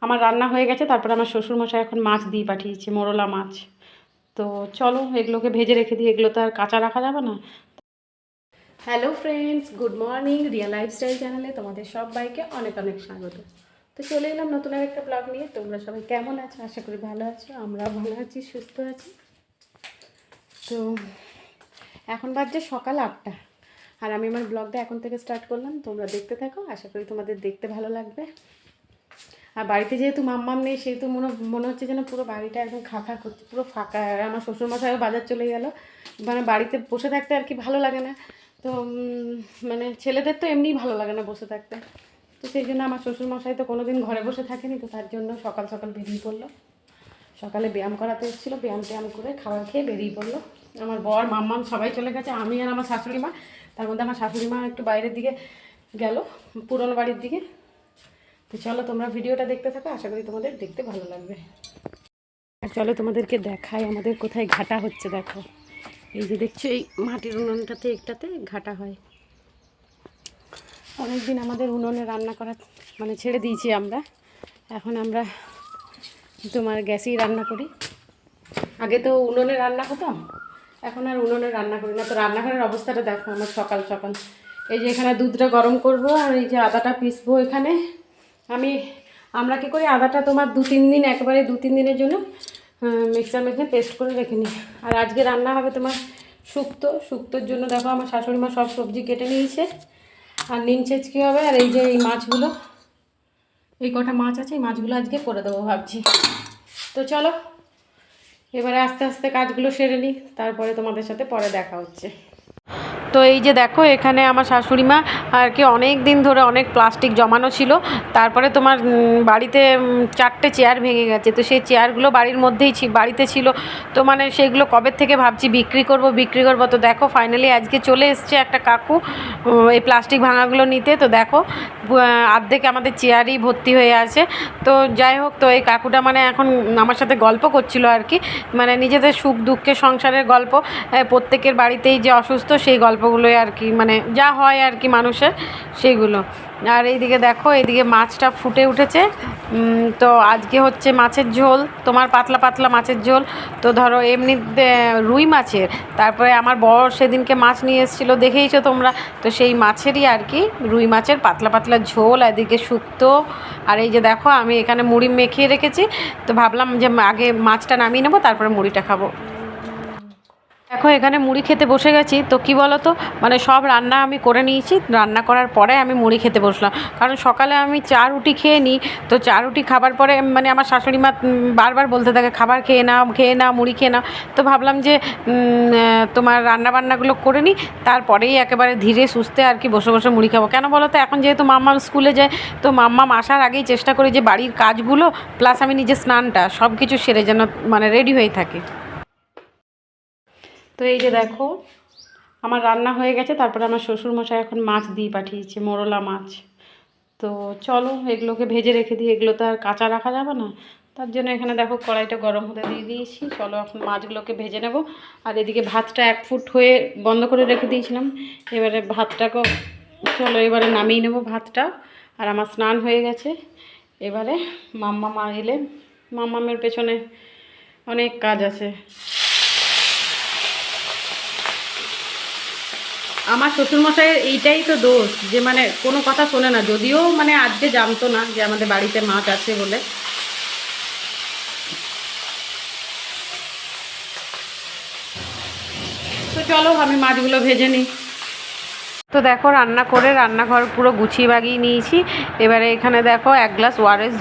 আমার রান্না হয়ে গেছে, তারপরে আমার শ্বশুরমশাই এখন মাছ দিয়ে পাঠিয়েছে, মোরলা মাছ। তো চলো এগুলোকে ভেজে রেখে দিই, এগুলো তো আর কাঁচা রাখা যাবে না। Hello friends, good morning. Riya lifestyle চ্যানেলে তোমাদের সবাইকে অনেক অনেক স্বাগত। তো চলে এলাম নতুন একটা ব্লগ নিয়ে। তোমরা সবাই কেমন আছো? আশা করি ভালো আছো। আমরা ভালো আছি, সুস্থ আছি। তো এখন বাজছে সকাল 8টা, আর আমি আমার ব্লগটা এখন থেকে স্টার্ট করলাম। তোমরা দেখতে থাকো, আশা করি তোমাদের দেখতে ভালো লাগবে। আর বাড়িতে যেহেতু মাম্মাম নেই, সেহেতু মনে হচ্ছে যেন পুরো বাড়িটা একদম খা করছে, পুরো ফাঁকা। আর আমার শ্বশুরমশাইও বাজার চলে গেল। মানে বাড়িতে বসে থাকতে আর কি ভালো লাগে না। তো মানে ছেলেদের তো এমনিই ভালো লাগে না বসে থাকতে। তো সেই জন্য আমার শ্বশুরমশাই তো কোনো দিন ঘরে বসে থাকেনি, তো তার জন্য সকাল সকাল বেরিয়ে পড়লো। সকালে ব্যায়াম করাতে এসেছিলো, ব্যায়াম করে খাবার খেয়ে বেরিয়ে পড়লো। আমার বর মাম্মাম সবাই চলে গেছে, আমি আর আমার শাশুড়ি মা। তার মধ্যে আমার শাশুড়ি মা একটু বাইরের দিকে গেল, পুরনো বাড়ির দিকে। তো চলো তোমরা ভিডিওটা দেখতে থাকো, আশা করি তোমাদের দেখতে ভালো লাগবে। আর চলো তোমাদেরকে দেখাই আমাদের কোথায় ঘাটা হচ্ছে। দেখো, এই যে দেখছো, এই মাটির উনুনটাতে একটাতে ঘাটা হয়। অনেক দিন আমাদের উনুনে রান্না করা মানে ছেড়ে দিয়েছি আমরা। এখন আমরা তোমার গ্যাসেই রান্না করি। আগে তো উনুনে রান্না হতাম, এখন আর উনুনে রান্না করি না। তো রান্নাঘরের অবস্থাটা দেখো আমার সকাল সকাল। এই যে এখানে দুধটা গরম করব, আর এই যে আদাটা পিসবো এখানে। আমরা কী করি, আদাটা তোমার 2-3 দিন, একবারে 2-3 দিনের জন্য মিক্সার মেশিনে পেস্ট করে রেখে নিই। আর আজকে রান্না হবে তোমার শুক্তোর জন্য দেখো আমার শাশুড়ি মা সব সবজি কেটে নিয়েছে। আর নিম ছেঁচকি হবে, আর এই যে এই মাছগুলো, এই কটা মাছ আছে, এই মাছগুলো আজকে করে দেবো ভাবছি। তো চলো এবারে আস্তে আস্তে কাজগুলো সেরে নিই, তারপরে তোমাদের সাথে পরে দেখা হচ্ছে। তো এই যে দেখো, এখানে আমার শাশুড়ি মা আর কি অনেক দিন ধরে অনেক প্লাস্টিক জমানো ছিল। তারপরে তোমার বাড়িতে 4টে চেয়ার ভেঙে গেছে। তো সেই চেয়ারগুলো বাড়ির মধ্যেই বাড়িতে ছিল। তো মানে সেইগুলো কবে থেকে ভাবছি বিক্রি করব। তো দেখো ফাইনালি আজকে চলে এসছে একটা কাকু এই প্লাস্টিক ভাঙাগুলো নিতে। তো দেখো অর্ধেক আমাদের চেয়ারই ভর্তি হয়ে আছে। তো যাই হোক, তো এই কাকুটা মানে এখন আমার সাথে গল্প করছিল আর কি, মানে নিজেদের সুখ দুঃখের সংসারের গল্প। প্রত্যেকের বাড়িতেই যে অসুস্থ সেই গল্পগুলোই আর কি, মানে যা হয় আর কি মানুষের, সেইগুলো। আর এইদিকে দেখো, এইদিকে মাছটা ফুটে উঠেছে। তো আজকে হচ্ছে মাছের ঝোল, তোমার পাতলা পাতলা মাছের ঝোল। তো ধরো এমনি রুই মাছের, তারপরে আমার বর সেদিনকে মাছ নিয়ে এসেছিলো, দেখেইছো তোমরা। তো সেই মাছেরই আর কি রুই মাছের পাতলা পাতলা ঝোল, এদিকে শুক্তো। আর এই যে দেখো আমি এখানে মুড়ি মেখিয়ে রেখেছি। তো ভাবলাম যে আগে মাছটা নামিয়ে নেবো, তারপরে মুড়িটা খাবো। দেখো এখানে মুড়ি খেতে বসে গেছি। তো কি বলো তো, মানে সব রান্না আমি করে নিয়েছি, রান্না করার পরে আমি মুড়ি খেতে বসলাম। কারণ সকালে আমি চা রুটি খেয়ে নিই। তো চা রুটি খাবার পরে মানে আমার শাশুড়ি মা বারবার বলতে থাকে খাবার খেয়ে নাও মুড়ি খেয়ে নাও। তো ভাবলাম যে তোমার রান্নাবান্নাগুলো করে নিই, তারপরেই একেবারে ধীরে সুস্থে আর কি বসে বসে মুড়ি খাবো। কেন বলো তো, এখন যেহেতু মাম্মাম স্কুলে যায়, তো মাম্মাম আসার আগেই চেষ্টা করি যে বাড়ির কাজগুলো প্লাস আমি নিজের স্নানটা সব কিছু সেরে যেন মানে রেডি হয়ে থাকে। তো এই যে দেখো আমার রান্না হয়ে গেছে, তারপরে আমার শ্বশুরমশাই এখন মাছ দিয়ে পাঠিয়েছে, মোরলা মাছ। তো চলো এগুলোকে ভেজে রেখে দিই, এগুলো তো আর কাঁচা রাখা যাবে না। তার জন্য এখানে দেখো কড়াইটা গরম হতে দিয়ে দিয়েছি। চলো এখন মাছগুলোকে ভেজে নেব। আর এদিকে ভাতটা 1 ফুট হয়ে বন্ধ করে রেখে দিয়েছিলাম। এবারে ভাতটাকেও চলো এবারে নামিয়ে নেব ভাতটা। আর আমার স্নান হয়ে গেছে। এবারে মাম্মা এলে, মাম্মামের পেছনে অনেক কাজ আছে। আমার শ্বশুরমশাইয়ের এইটাই তো দোষ, যে মানে কোনো কথা শোনে না। যদিও মানে আজকে জানতো না যে আমাদের বাড়িতে মাছ আছে বলে। তো চলো আমি মাছগুলো ভেজে নিই। তো দেখো রান্না করে রান্নাঘর পুরো গুছিয়ে বাগিয়ে নিয়েছি। এবারে এখানে দেখো 1 গ্লাস ওয়ারেস,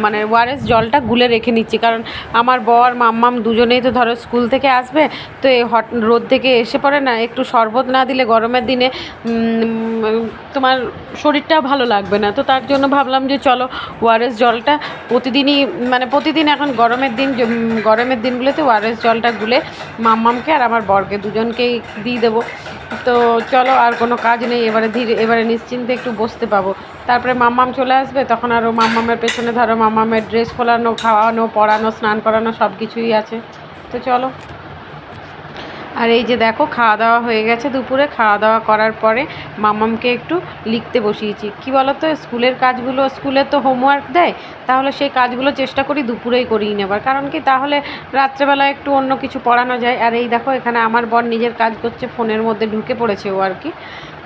মানে ওয়ারেস জলটা গুলে রেখে নিচ্ছি। কারণ আমার বর মাম্মাম দুজনেই তো ধরো স্কুল থেকে আসবে। তো এই রোদ থেকে এসে পড়ে না, একটু শরবত না দিলে গরমের দিনে তোমার শরীরটাও ভালো লাগবে না। তো তার জন্য ভাবলাম যে চলো ওয়ারেস জলটা প্রতিদিনই, মানে প্রতিদিন এখন গরমের দিনগুলোতে ওয়ারেস জলটা গুলে মাম্মামকে আর আমার বরকে দুজনকেই দিয়ে দেবো। তো চলো আর কোনো কাজ নেই, এবারে নিশ্চিন্তে একটু বসতে পাবো। তারপরে মাম্মাম চলে আসবে, তখন আরও মাম্মামের পেছনে ধরো মাম্মামের ড্রেস খোলানো, খাওয়ানো, পরানো, স্নান করানো সব কিছুই আছে। তো চলো। আর এই যে দেখো খাওয়া দাওয়া হয়ে গেছে, দুপুরে খাওয়া দাওয়া করার পরে মামামকে একটু লিখতে বসিয়েছি। কি বলো তো, স্কুলের কাজগুলো, স্কুলে তো হোমওয়ার্ক দেয়, তাহলে সেই কাজগুলো চেষ্টা করি দুপুরেই করিয়ে নেবার, কারণ কি তাহলে রাত্রেবেলা একটু অন্য কিছু পড়ানো যায়। আর এই দেখো এখানে আমার বর নিজের কাজ করছে, ফোনের মধ্যে ঢুকে পড়েছে ও আর কি।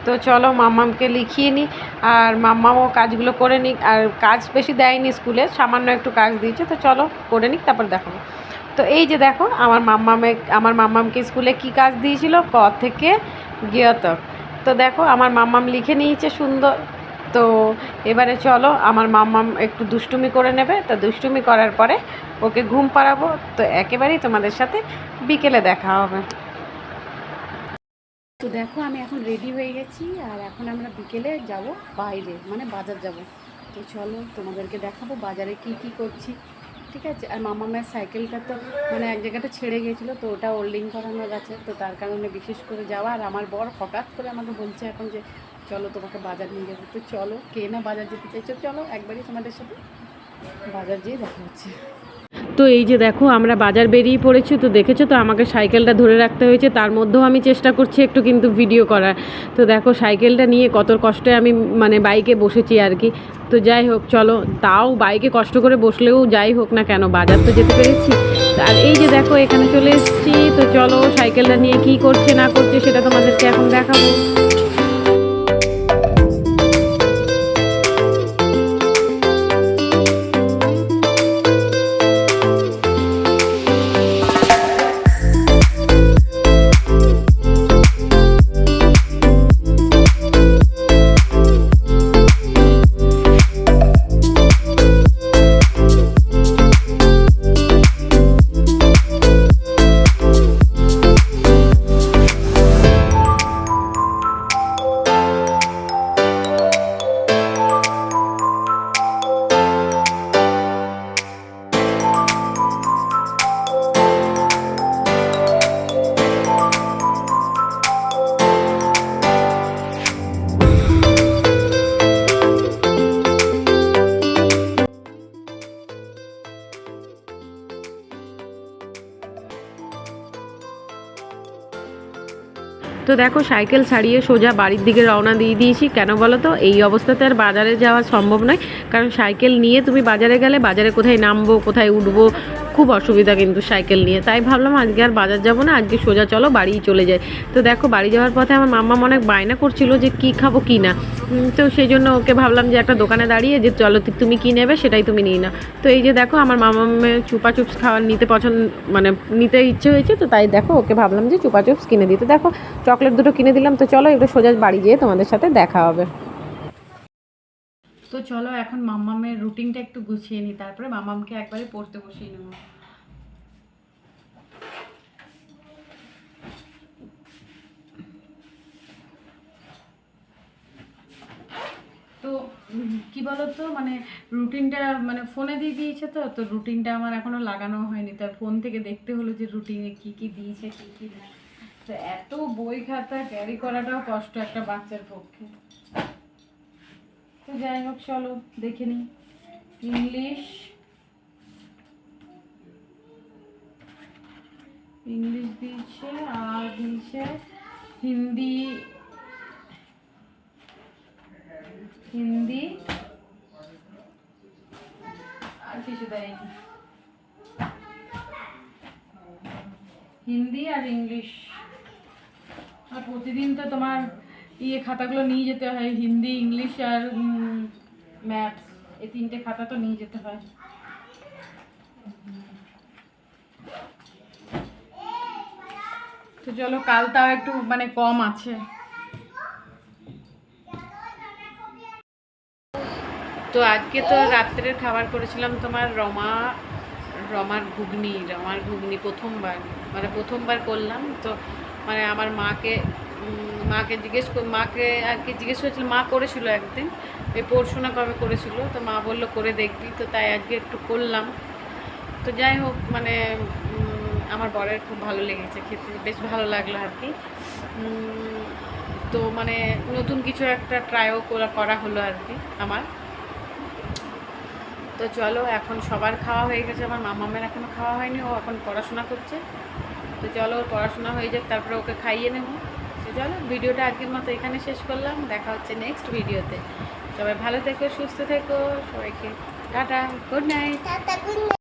তো চলো মাম্মামকে লিখিয়ে নিই, আর মাম্মামও কাজগুলো করে নিক। আর কাজ বেশি দেয়নি স্কুলে, সামান্য একটু কাজ দিয়েছে, তো চলো করে নিক, তারপর দেখাবো। তো এই যে দেখো আমার মাম্মামকে স্কুলে কি কাজ দিয়েছিল, ক থেকে জ্ঞ তক। তো দেখো আমার মাম্মাম লিখে নিয়েছে সুন্দর। তো এবারে চলো আমার মাম্মাম একটু দুষ্টুমি করে নেবে, তো দুষ্টুমি করার পরে ওকে ঘুম পাড়াবো। তো একেবারেই তোমাদের সাথে বিকেলে দেখা হবে। তো দেখো আমি এখন রেডি হয়ে গেছি, আর এখন আমরা বিকেলে যাব বাইরে, মানে বাজার যাব। তো চলো তোমাদেরকে দেখাবো বাজারে কি কি করছি, ঠিক আছে। আর মামামের সাইকেলটা তো মানে এক জায়গাটা ছেড়ে গিয়েছিলো, তো ওটা ওল্ডিং করানোর আছে, তো তার কারণে বিশেষ করে যাওয়া। আর আমার বর হঠাৎ করে আমাকে বলছে এখন যে চলো তোমাকে বাজার নিয়ে যাবো। তো চলো, কে না বাজার যেতে চাইছো, চলো একবারই তোমাদের সাথে বাজার যেয়ে দেখা হচ্ছে। তো এই যে দেখো আমরা বাজার বেরিয়ে পড়েছি, তো দেখেছো তো আমাকে সাইকেলটা ধরে রাখতে হয়েছে, তার মধ্যেও আমি চেষ্টা করছি একটু কিন্তু ভিডিও করার। তো দেখো সাইকেলটা নিয়ে কত কষ্টে আমি মানে বাইকে বসেছি আর কি। তো যাই হোক চলো, তাও বাইকে কষ্ট করে বসলেও যাই হোক না কেন, বাজার তো যেতে পেরেছি। আর এই যে দেখো এখানে চলে এসেছি, তো চলো সাইকেলটা নিয়ে কি করছে না করছে সেটা তোমাদেরকে এখন দেখাবো। তো দেখো সাইকেল ছাড়িয়ে সোজা বাড়ির দিকে রওনা দিয়ে দিয়েছি। কেন বলো তো, এই অবস্থাতে আর বাজারে যাওয়া সম্ভব নয়, কারণ সাইকেল নিয়ে তুমি বাজারে গেলে বাজারে কোথায় নামবো কোথায় উঠবো খুব অসুবিধা কিন্তু সাইকেল নিয়ে। তাই ভাবলাম আজকে আর বাজার যাবো না, আজকে সোজা চলো বাড়িই চলে যাই। তো দেখো বাড়ি যাওয়ার পথে আমার মাম্মা অনেক বায়না করছিল যে কি খাবো কি না। তো সেই জন্য ওকে ভাবলাম যে একটা দোকানে দাঁড়িয়ে যে চলো তুমি কি নেবে সেটাই তুমি নিয়ে নাও। তো এই যে দেখো আমার মামামের চুপা চুপস খাওয়ার নিতে মানে নিতে ইচ্ছে হয়েছে, তো তাই দেখো ওকে ভাবলাম যে চুপা চুপস কিনে দিতে। দেখো চকলেট দুটো কিনে দিলাম। তো চলো একটু সোজা বাড়ি যেয়ে তোমাদের সাথে দেখা হবে। তো চলো এখন মাম্মামের রুটিনটা একটু গুছিয়ে নিই, তারপরে মাম্মামকে একবারে পড়তে বসিয়ে নেব। তো কি বলতো, মানে রুটিনটা মানে ফোনে দিয়ে দিয়েছে, তো তো রুটিনটা আমার এখনো লাগানো হয়নি, তার ফোন থেকে দেখতে হলো যে রুটিনে কি কি দিয়েছে কি কি না। তো এত বই খাতা ক্যারি করাটাও কষ্ট একটা বাচ্চার পক্ষে। তো যাই হোক চলো দেখে নিই। ইংলিশ দিয়েছে, আর দিয়েছে হিন্দি আর কিছু দেয়নি, হিন্দি আর ইংলিশ। আর প্রতিদিন তো তোমার খাতাগুলো নিয়ে যেতে হয়, হিন্দি ইংলিশ আর ম্যাথস, এই তিনটে খাতা তো নিয়ে যেতে হয়। তো চলো কাল তাও একটু মানে কম আছে। তো আজকে তো রাত্রের খাবার করেছিলাম তোমার রমার ঘুগনি প্রথমবার, মানে প্রথমবার করলাম। তো মানে আমার মাকে আর কি জিজ্ঞেস করেছিল, মা করেছিল একদিন, এই পরশু না কবে করেছিল, তো মা বললো করে দেখবি, তো তাই আজকে একটু করলাম। তো যাই হোক মানে আমার বরের খুব ভালো লেগেছে খেতে, বেশ ভালো লাগলো আর কি। তো মানে নতুন কিছু একটা ট্রাইও করা হলো আর কি আমার। তো চলো এখন সবার খাওয়া হয়ে গেছে, আমার মামামের এখনও খাওয়া হয়নি, ও এখন পড়াশোনা করছে। তো চলো ওর পড়াশোনা হয়ে যাক, তারপরে ওকে খাইয়ে নেব। তো চলো ভিডিওটা আজকের মতো এখানে শেষ করলাম, দেখা হচ্ছে নেক্সট ভিডিওতে। সবাই ভালো থেকো, সুস্থ থেকো, সবাইকে টাটা, গুড নাইট।